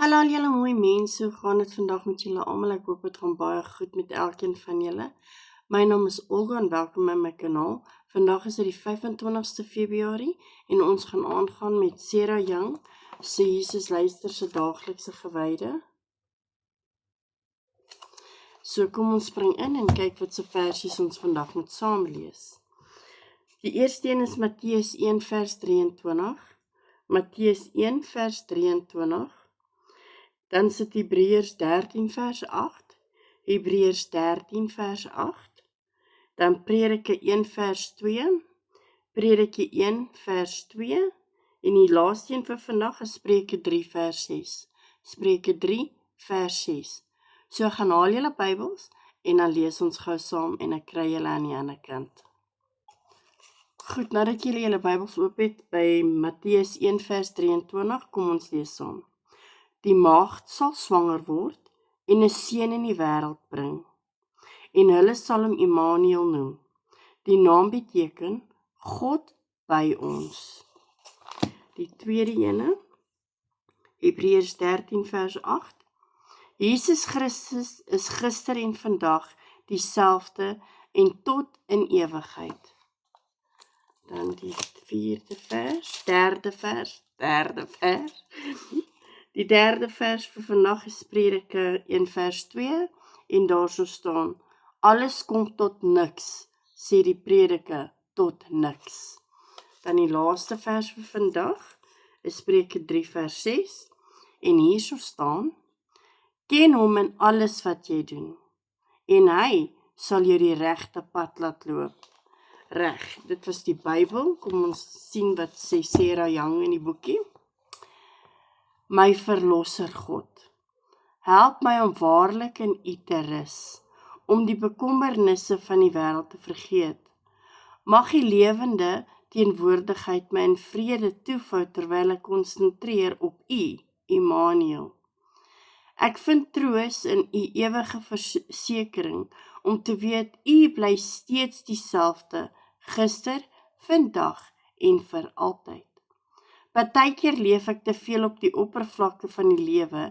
Hallo al julle mooi mense, hoe gaan dit vandag met julle almal? Ek hoop dit gaan baie goed met elkeen van julle. My naam is Olga en welkom by my kanaal. Vandag is dit die 25ste Februarie en ons gaan aangaan met Sarah Young se Jesus luister se daaglikse gewyde. So kom ons spring in en kyk wat se versies ons vandag moet saam lees. Die eerste een is Matteus 1 vers 23. Matteus 1 vers 23. Dan sit Hebreërs 13 vers 8, Hebreërs 13 vers 8, dan Prediker 1 vers 2, Prediker 1 vers 2, en die laaste een vir vandag is Spreuke 3 vers 6, Spreuke 3 vers 6. So gaan haal julle Bybels en dan lees ons gou saam en ek kry julle aan die ander kant. Goed, nadat julle julle Bybels oop het by Matteus 1 vers 23, kom ons lees saam. Die maagd sal swanger word en 'n seun in die wêreld bring. En hulle sal hom Immanuel noem. Die naam beteken God by ons. Die tweede ene, Hebreërs 13 vers 8. Jesus Christus is gister en vandag dieselfde en tot in ewigheid. Dan die derde vers. Die derde vers vir vandag is Prediker 1 vers 2 en daarso staan: alles kom tot niks, sê die Prediker, tot niks. Dan die laaste vers vir vandag is Spreuke 3 vers 6 en hierso staan: ken hom in alles wat jy doen en hy sal jou die regte pad laat loop. Reg, dit was die Bybel. Kom ons sien wat sê Sarah Young in die boekie. My verlosser God, help my om waarlik in U te rus, om die bekommernisse van die wêreld te vergeet. Mag U lewende teenwoordigheid my in vrede toevou terwyl ek konsentreer op U, Immanuel. Ek vind troos in U ewige versekering om te weet U bly steeds dieselfde, gister, vandag en vir altyd. Partykeer leef ek te veel op die oppervlakte van die lewe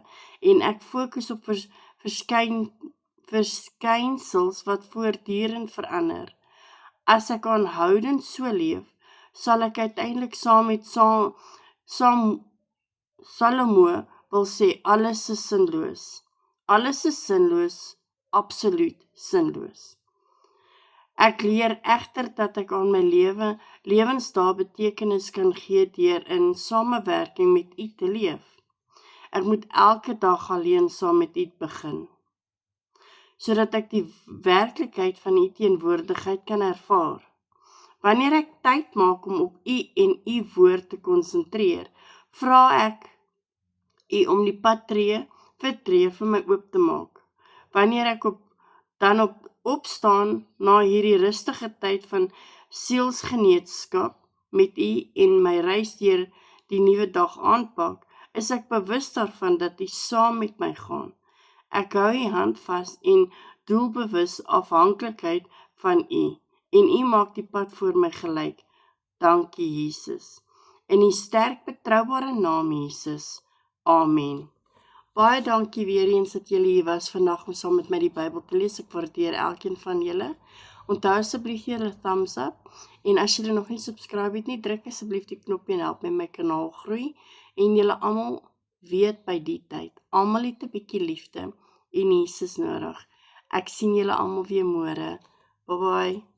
en ek fokus op verskynsels wat voortdurend verander. As ek aanhoudend so leef, sal ek uiteindelik saam met Salomo wil sê alles is sinloos. Alles is sinloos, absoluut sinloos. Ek leer egter dat ek aan my lewensdae betekenis kan gee deur in samewerking met U te leef. Ek moet elke dag alleen saam met U begin, sodat ek die werklikheid van U teenwoordigheid kan ervaar. Wanneer ek tyd maak om op U en U woord te konsentreer, vra ek U om die pad tree vir my oop te maak. Wanneer ek opstaan na hierdie rustige tyd van sielsgeneesskap met U en my reis deur die nuwe dag aanpak, is ek bewus daarvan dat U saam met my gaan. Ek hou U hand vas en doelbewus afhanklikheid van U en U maak die pad voor my gelyk. Dankie Jesus. In U sterk betroubare naam Jesus. Amen. Baie dankie weer eens dat julle hier was vandag om saam met my die Bybel te lees. Ek waardeer elkeen van julle. Onthou asseblief julle thumbs up en as julle nog nie subscribe het nie, druk asseblief die knoppie en help my kanaal groei. En julle almal weet by die tyd, almal het 'n bietjie liefde en Jesus nodig. Ek sien julle almal weer môre. Bye bye.